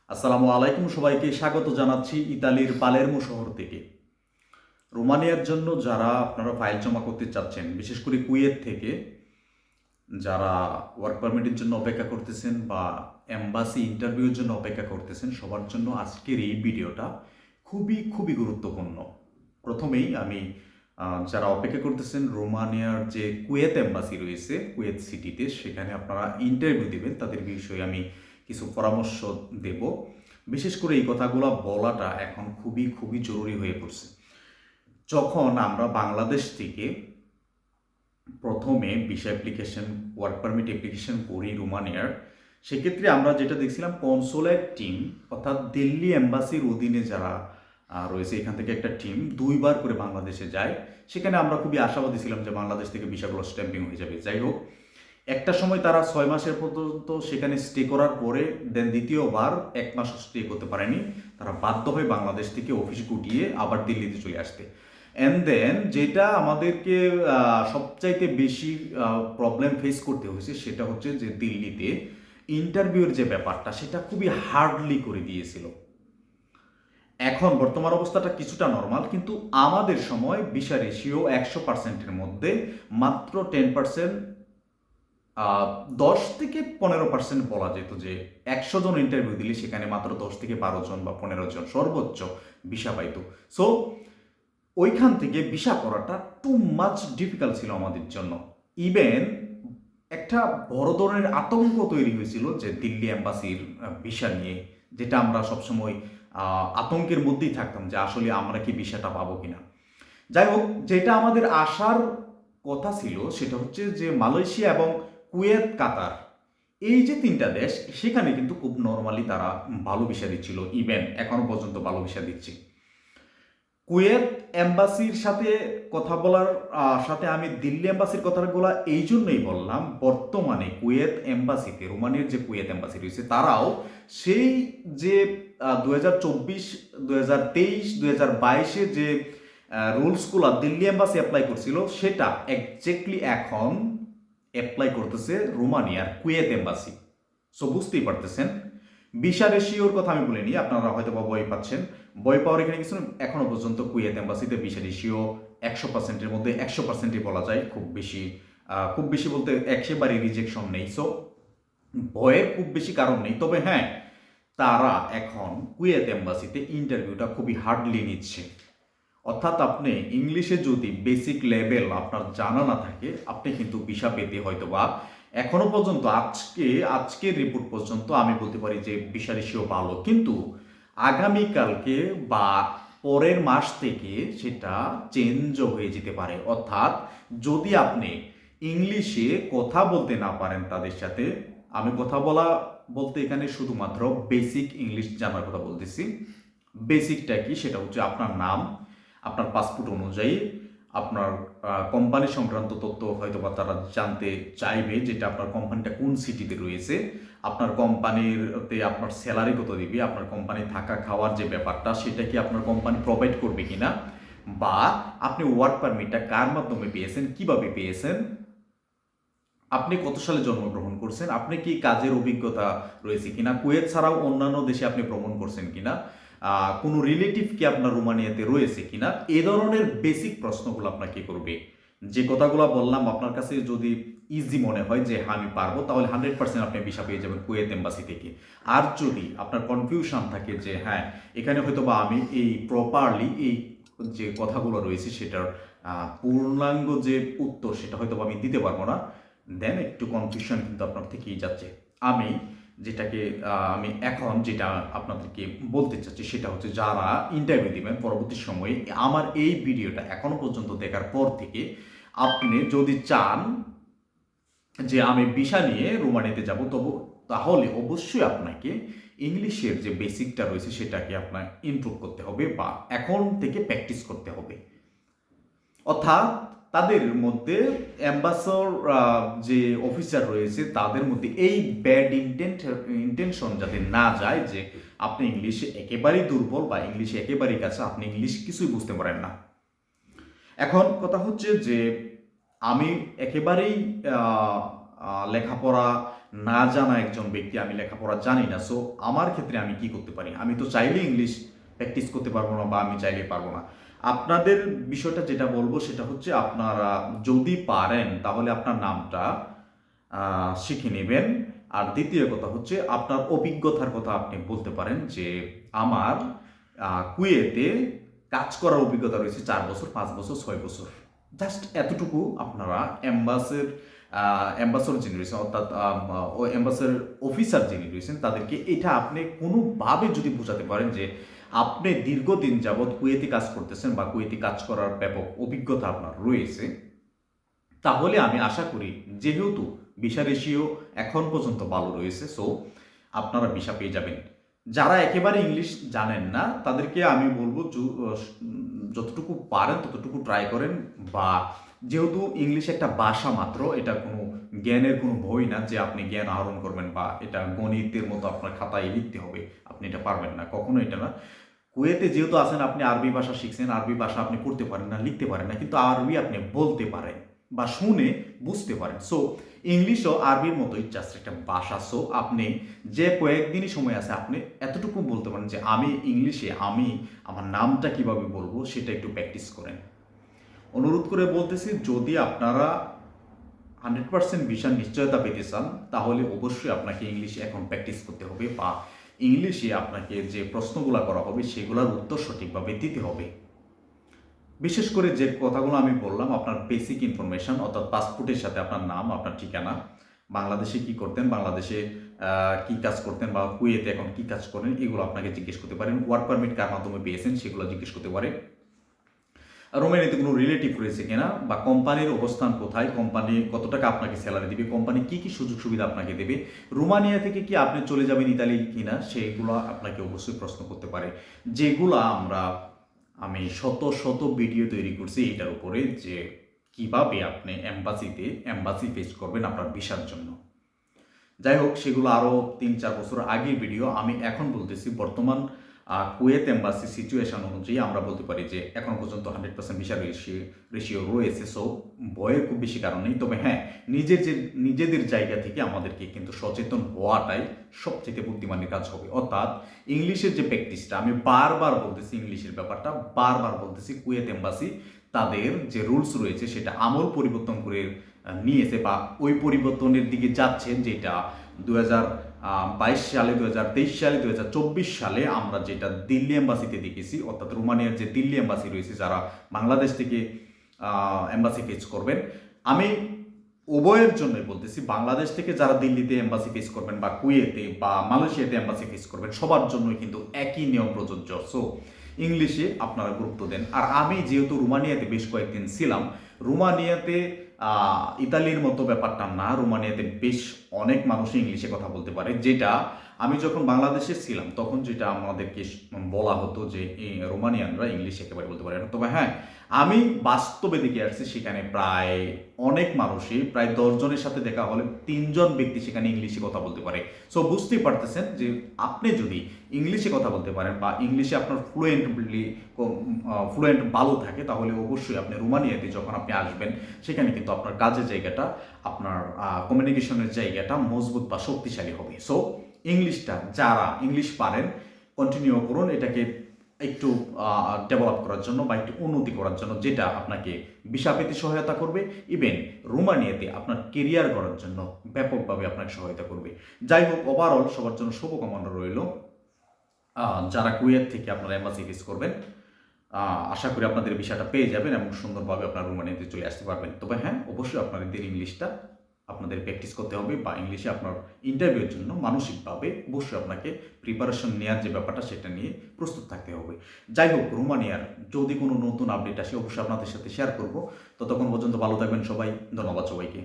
আসসালামু আলাইকুম, সবাইকে স্বাগত জানাচ্ছি ইতালির পালেরমো শহর থেকে। রোমানিয়ার জন্য যারা আপনারা ফাইল জমা করতে চাচ্ছেন, বিশেষ করে কুয়েত থেকে যারা ওয়ার্ক পারমিটের জন্য অপেক্ষা করতেছেন বা এম্বাসি ইন্টারভিউর জন্য অপেক্ষা করতেছেন, সবার জন্য আজকের এই ভিডিওটা খুবই খুবই গুরুত্বপূর্ণ। প্রথমেই আমি যারা অপেক্ষা করতেছেন রোমানিয়ার যে কুয়েত এম্বাসি রয়েছে কুয়েত সিটিতে, সেখানে আপনারা ইন্টারভিউ দেবেন, তাদের বিষয়ে আমি কিছু পরামর্শ দেব। বিশেষ করে এই কথাগুলো বলাটা এখন খুবই খুবই জরুরি হয়ে পড়ছে। যখন আমরা বাংলাদেশ থেকে প্রথমে visa application, work permit application করি রোমানিয়ার, সেক্ষেত্রে আমরা যেটা দেখছিলাম কনসুলেট টিম, অর্থাৎ দিল্লি এম্বাসির অধীনে যারা রয়েছে, এখান থেকে একটা টিম দুইবার করে বাংলাদেশে যায়। সেখানে আমরা খুবই আশাবাদী ছিলাম যে বাংলাদেশ থেকে ভিসাগুলো স্ট্যাম্পিং হয়ে যাবে। যাই হোক, একটা সময় তারা 6 মাসের পর্যন্ত সেখানে স্টে করার পরে দেন দ্বিতীয়বার 1 মাসও স্টে করতে পারেনি। তারা বাধ্য হয়ে বাংলাদেশ থেকে অফিস গুটিয়ে আবার দিল্লিতে চলে আসতে। অ্যান্ড দেন যেটা আমাদেরকে সবচাইতে বেশি প্রবলেম ফেস করতে হয়েছে সেটা হচ্ছে যে দিল্লিতে ইন্টারভিউর যে ব্যাপারটা সেটা খুবই হার্ডলি করে দিয়েছিল। এখন বর্তমান অবস্থাটা কিছুটা নর্মাল, কিন্তু আমাদের সময় ভিসা রেশিও 100%-এর মধ্যে মাত্র 10%, 10 থেকে 15% বলা যেত যে 100 জন ইন্টারভিউ দিলে সেখানে মাত্র 10 থেকে 12 জন বা 15 জন সর্বোচ্চ ভিসা পাইতো। সো ওইখান থেকে ভিসা করাটা টু মাচ ডিফিকাল্ট ছিল আমাদের জন্য। ইভেন একটা বড় ধরনের আতঙ্ক তৈরি হয়েছিল যে দিল্লি এম্বাসির ভিসা নিয়ে, যেটা আমরা সবসময় আতঙ্কের মধ্যেই থাকতাম যে আসলে আমরা কি ভিসাটা পাবো কিনা। যাই হোক, যেটা আমাদের আশার কথা ছিল সেটা হচ্ছে যে মালয়েশিয়া এবং কুয়েত, কাতার, এই যে তিনটা দেশ, সেখানে কিন্তু খুব নর্মালি তারা ভালো ভিসা দিচ্ছিল, ইভেন এখনো পর্যন্ত ভালো ভিসা দিচ্ছে। কুয়েত এম্বাসির সাথে কথা বলার সাথে আমি দিল্লি এম্বাসির কথাগুলো এই জন্যই বললাম, বর্তমানে কুয়েত এম্বাসিতে, রোমানিয়ার যে কুয়েত এম্বাসি রয়েছে, তারাও সেই যে 2024, 2023, 2022-এ যে রুলসগুলো দিল্লি এম্বাসি অ্যাপ্লাই করছিল, সেটা একজ্যাক্টলি এখন অ্যাপ্লাই করতেছে রোমানিয়ার কুয়েত এম্বাসি। সো বুঝতেই পারতেছেন, ভিসা রেশিওর কথা আমি বলিনি, আপনারা হয়তো বা ভয় পাচ্ছেন। ভয় পাওয়ার এখানে কিছু এখনো পর্যন্ত কুয়েত এম্বাসিতে ভিসা রেশিও 100%-এর মধ্যে 100%-ই বলা যায়। খুব বেশি বলতে একেবারে রিজেকশন নেই। সো ভয়ের খুব বেশি কারণ নেই। তবে হ্যাঁ, তারা এখন কুয়েত এম্বাসিতে ইন্টারভিউটা খুবই হার্ডলি নিচ্ছে। অর্থাৎ আপনি ইংলিশে যদি বেসিক লেভেল আপনার জানা না থাকে, আপনি কিন্তু ভিসা পেতে হয়তো বা এখনো পর্যন্ত আজকের রিপোর্ট পর্যন্ত আমি বলতে পারি যে ভিসা রেশিও ভালো, কিন্তু আগামীকালকে বা পরের মাস থেকে সেটা চেঞ্জও হয়ে যেতে পারে। অর্থাৎ যদি আপনি ইংলিশে কথা বলতে না পারেন তাদের সাথে, আমি কথা বলতে এখানে শুধুমাত্র বেসিক ইংলিশ জানার কথা বলতেছি। বেসিকটা কি? সেটা হচ্ছে আপনার নাম, আপনার পাসপোর্ট অনুযায়ী আপনার কোম্পানি সংক্রান্ত তথ্য হয়তো বা তারা জানতে চাইবে, যেটা আপনার কোম্পানিটা কোন সিটিতে রয়েছে, আপনার কোম্পানিতে আপনার স্যালারি কত দিবে, আপনার কোম্পানি থাকা খাওয়ার যে ব্যাপারটা সেটা কি আপনার কোম্পানি প্রোভাইড করবে কিনা, বা আপনি ওয়ার্ক পারমিটটা কার মাধ্যমে পেয়েছেন, কিভাবে পেয়েছেন, আপনি কত সালে জন্মগ্রহণ করছেন, আপনি কি কাজের অভিজ্ঞতা রয়েছে কিনা, কুয়েত ছাড়াও অন্যান্য দেশে আপনি ভ্রমণ করছেন কিনা, কোনো রিলেটিভ কি আপনার রোমানিয়াতে রয়েছে কিনা, এ ধরনের বেসিক প্রশ্নগুলো আপনাকে করবে। যে কথাগুলো বললাম আপনার কাছে যদি ইজি মনে হয় যে হ্যাঁ আমি পারবো, তাহলে 100% আপনি ভিসা পেয়ে যাবেন কুয়েত এম্বাসি থেকে। আর যদি আপনার কনফিউশন থাকে যে হ্যাঁ এখানে হয়তো বা আমি এই প্রপারলি এই যে কথাগুলো রয়েছে সেটার পূর্ণাঙ্গ যে উত্তর সেটা হয়তো বা আমি দিতে পারবো না, দেন একটু কনফিউশন কিন্তু আপনার থেকেই যাচ্ছে। আমি আমি এখন যেটা আপনাদেরকে বলতে চাচ্ছি সেটা হচ্ছে, যারা ইন্টারভিউ দিবেন পরবর্তী সময়ে আমার এই ভিডিওটা এখনো পর্যন্ত দেখার পর থেকে আপনি যদি চান যে আমি ভিসা নিয়ে রোমানিয়াতে যাব, তাহলে অবশ্যই আপনাকে ইংলিশের যে বেসিকটা রয়েছে সেটাকে আপনার ইমপ্রুভ করতে হবে বা এখন থেকে প্র্যাকটিস করতে হবে। অর্থাৎ তাদের মধ্যে অ্যাম্বাসর যে অফিসার রয়েছে তাদের মধ্যে এই ব্যাড ইন্টেনশন যাতে না যায় যে আপনি ইংলিশে একেবারেই দুর্বল বা ইংলিশে একেবারেই কাছে, আপনি ইংলিশ কিছুই বুঝতে পারেন না। এখন কথা হচ্ছে যে আমি একেবারেই লেখাপড়া না জানা একজন ব্যক্তি, আমি লেখাপড়া জানি না। সো আমার ক্ষেত্রে আমি কি করতে পারি? আমি তো চাইলে ইংলিশ প্র্যাকটিস করতে পারবো না, বা আমি চাইলে পারবো না। আপনাদের বিষয়টা যেটা বলবো সেটা হচ্ছে, আপনারা যদি পারেন তাহলে আপনার নামটা শিখে নেবেন। আর দ্বিতীয় কথা হচ্ছে, আপনার অভিজ্ঞতার কথা আপনি বলতে পারেন যে আমার কুয়েতে কাজ করার অভিজ্ঞতা রয়েছে 4 বছর, 5 বছর, 6 বছর। জাস্ট এতটুকু আপনারা অ্যাম্বাসেডর যিনি রয়েছেন, অর্থাৎ অ্যাম্বাসেডর অফিসার যিনি রয়েছেন, তাদেরকে এটা আপনি কোনোভাবে যদি বোঝাতে পারেন যে আপনি দীর্ঘদিন যাবৎ কুয়েতে কাজ করতেছেন বা কুয়েতে কাজ করার ব্যাপক অভিজ্ঞতা আপনার রয়েছে, তাহলে আমি আশা করি, যেহেতু ভিসা রেশিও এখন পর্যন্ত ভালো রয়েছে, সো আপনারা ভিসা পেয়ে যাবেন। যারা একেবারে ইংলিশ জানেন না তাদেরকে আমি বলবো যতটুকু পারেন ততটুকু ট্রাই করেন। বা যেহেতু ইংলিশ একটা ভাষা মাত্র, এটা কোনো জ্ঞানের কোনো বই না যে আপনি জ্ঞান আহরণ করবেন, বা এটা গণিতের মতো আপনার খাতায় লিখতে হবে, আপনি এটা পারবেন না, কখনো এটা না। কুয়েতে যেহেতু আছেন, আপনি আরবি ভাষা শিখছেন, আরবি ভাষা আপনি পড়তে পারেন না, লিখতে পারেন না, কিন্তু আরবি আপনি বলতে পারেন বা শুনে বুঝতে পারেন। সো ইংলিশও আরবির মতোই জাস্ট একটা ভাষা। সো আপনি যে কয়েকদিনই সময় আছে, আপনি এতটুকু বলতে পারেন যে আমি ইংলিশে আমি আমার নামটা কিভাবে বলবো সেটা একটু প্র্যাকটিস করেন। অনুরোধ করে বলতেছি, যদি আপনারা 100% ভিসার নিশ্চয়তা পেতে চান, তাহলে অবশ্যই আপনাকে ইংলিশে এখন প্র্যাকটিস করতে হবে, বা ইংলিশে আপনাকে যে প্রশ্নগুলো করা হবে সেগুলোর উত্তর সঠিকভাবে দিতে হবে। বিশেষ করে যে কথাগুলো আমি বললাম, আপনার বেসিক ইনফরমেশন, অর্থাৎ পাসপোর্টের সাথে আপনার নাম, আপনার ঠিকানা, বাংলাদেশে কি করতেন, বাংলাদেশে কি কাজ করতেন, বা কুয়েতে এখন কি কাজ করেন, এগুলো আপনাকে জিজ্ঞেস করতে পারেন। ওয়ার্ক পারমিট কার মাধ্যমে পেয়েছেন সেগুলো জিজ্ঞেস করতে পারে। রোমানিয়াতে কোনো রিলেটিভ রয়েছে কিনা, বা কোম্পানির অবস্থান কোথায়, কোম্পানি কত টাকা আপনাকে স্যালারি দিবে, কোম্পানি কি কি সুযোগ সুবিধা আপনাকে দেবে, রোমানিয়া থেকে কি আপনি চলে যাবেন ইতালি কিনা, সেইগুলো আপনাকে অবশ্যই প্রশ্ন করতে পারে। যেগুলো আমি শত শত ভিডিও তৈরি করছি এটার উপরে, যে কিভাবে আপনি এম্বাসি ফেস করবেন আপনার ভিসার জন্য। যাই হোক, সেগুলো আরও 3-4 বছর আগের ভিডিও। আমি এখন বলতেছি বর্তমান কুয়েত এম্বাসি সিচুয়েশন অনুযায়ী আমরা বলতে পারি যে এখন পর্যন্ত 100% ভিসা রেশিও রয়েছে। সো ভয়ের খুব বেশি কারণ নেই। তবে হ্যাঁ, নিজেদের জায়গা থেকে আমাদেরকে কিন্তু সচেতন হওয়াটাই সবচেয়ে বুদ্ধিমানের কাজ হবে। অর্থাৎ ইংলিশের যে প্র্যাকটিসটা, আমি বারবার বলতেছি ইংলিশের ব্যাপারটা, বারবার বলতেছি কুয়েত এম্বাসি তাদের যে রুলস রয়েছে সেটা আমল পরিবর্তন করে নিয়েছে, বা ওই পরিবর্তনের দিকে যাচ্ছে, যেটা 2022 সালে, 2023 সালে, 2024 সালে আমরা যেটা দিল্লি এম্বাসিতে দেখেছি। অর্থাৎ রোমানিয়ার যে দিল্লি এম্বাসি রয়েছে, যারা বাংলাদেশ থেকে এম্বাসি ফেস করবেন, আমি উভয়ের জন্যই বলতেছি, বাংলাদেশ থেকে যারা দিল্লিতে এম্বাসি ফেস করবেন, বা কুয়েতে বা মালয়েশিয়াতে এম্বাসি ফেস করবেন, সবার জন্যই কিন্তু একই নিয়ম প্রযোজ্য। সো ইংলিশে আপনারা গুরুত্ব দেন। আর আমি যেহেতু রোমানিয়াতে বেশ কয়েকদিন ছিলাম, রোমানিয়াতে ইতালির মতো ব্যাপারটা না। রোমানিয়াতে বেশ অনেক মানুষই ইংলিশে কথা বলতে পারে, যেটা আমি যখন বাংলাদেশে ছিলাম তখন যেটা আমাদেরকে বলা হতো যে এই রোমানিয়ানরা ইংলিশ একেবারে বলতে পারে না। তবে হ্যাঁ, আমি বাস্তবে দেখে আসছি সেখানে প্রায় অনেক মানুষই, প্রায় 10 জনের সাথে দেখা হলে 3 জন ব্যক্তি সেখানে ইংলিশে কথা বলতে পারে। সো বুঝতেই পারতেছেন যে আপনি যদি ইংলিশে কথা বলতে পারেন, বা ইংলিশে আপনার ফ্লুয়েন্ট ভালো থাকে, তাহলে অবশ্যই আপনি রোমানিয়াতে যখন আপনি আসবেন, সেখানে কিন্তু আপনার কাজের জায়গাটা, আপনার কমিউনিকেশনের জায়গাটা মজবুত বা শক্তিশালী হবে। সো ইংলিশটা যারা ইংলিশ পারেন, কন্টিনিউ করুন এটাকে একটু ডেভেলপ করার জন্য, বা একটু উন্নতি করার জন্য, যেটা আপনাকে ভিসা পেতে সহায়তা করবে, ইভেন রোমানিয়াতে আপনার কেরিয়ার গড়ার জন্য ব্যাপকভাবে আপনাকে সহায়তা করবে। যাই হোক, ওভারঅল সবার জন্য শুভকামনা রইল। যারা কুয়েত থেকে আপনারা এম্বাসি ফেস করবেন, আশা করি আপনাদের ভিসাটা পেয়ে যাবেন এবং সুন্দরভাবে আপনার রোমানিয়াতে চলে আসতে পারবেন। তবে হ্যাঁ, অবশ্যই আপনাদের ইংলিশটা আপনাদের প্র্যাকটিস করতে হবে, বা ইংলিশে আপনার ইন্টারভিউর জন্য মানসিকভাবে অবশ্যই আপনাকে প্রিপারেশন নেওয়ার যে ব্যাপারটা সেটা নিয়ে প্রস্তুত থাকতে হবে। যাই হোক, রোমানিয়ার যদি কোনো নতুন আপডেট আসে অবশ্যই আপনাদের সাথে শেয়ার করব। ততক্ষণ পর্যন্ত ভালো থাকবেন সবাই। ধন্যবাদ সবাইকে।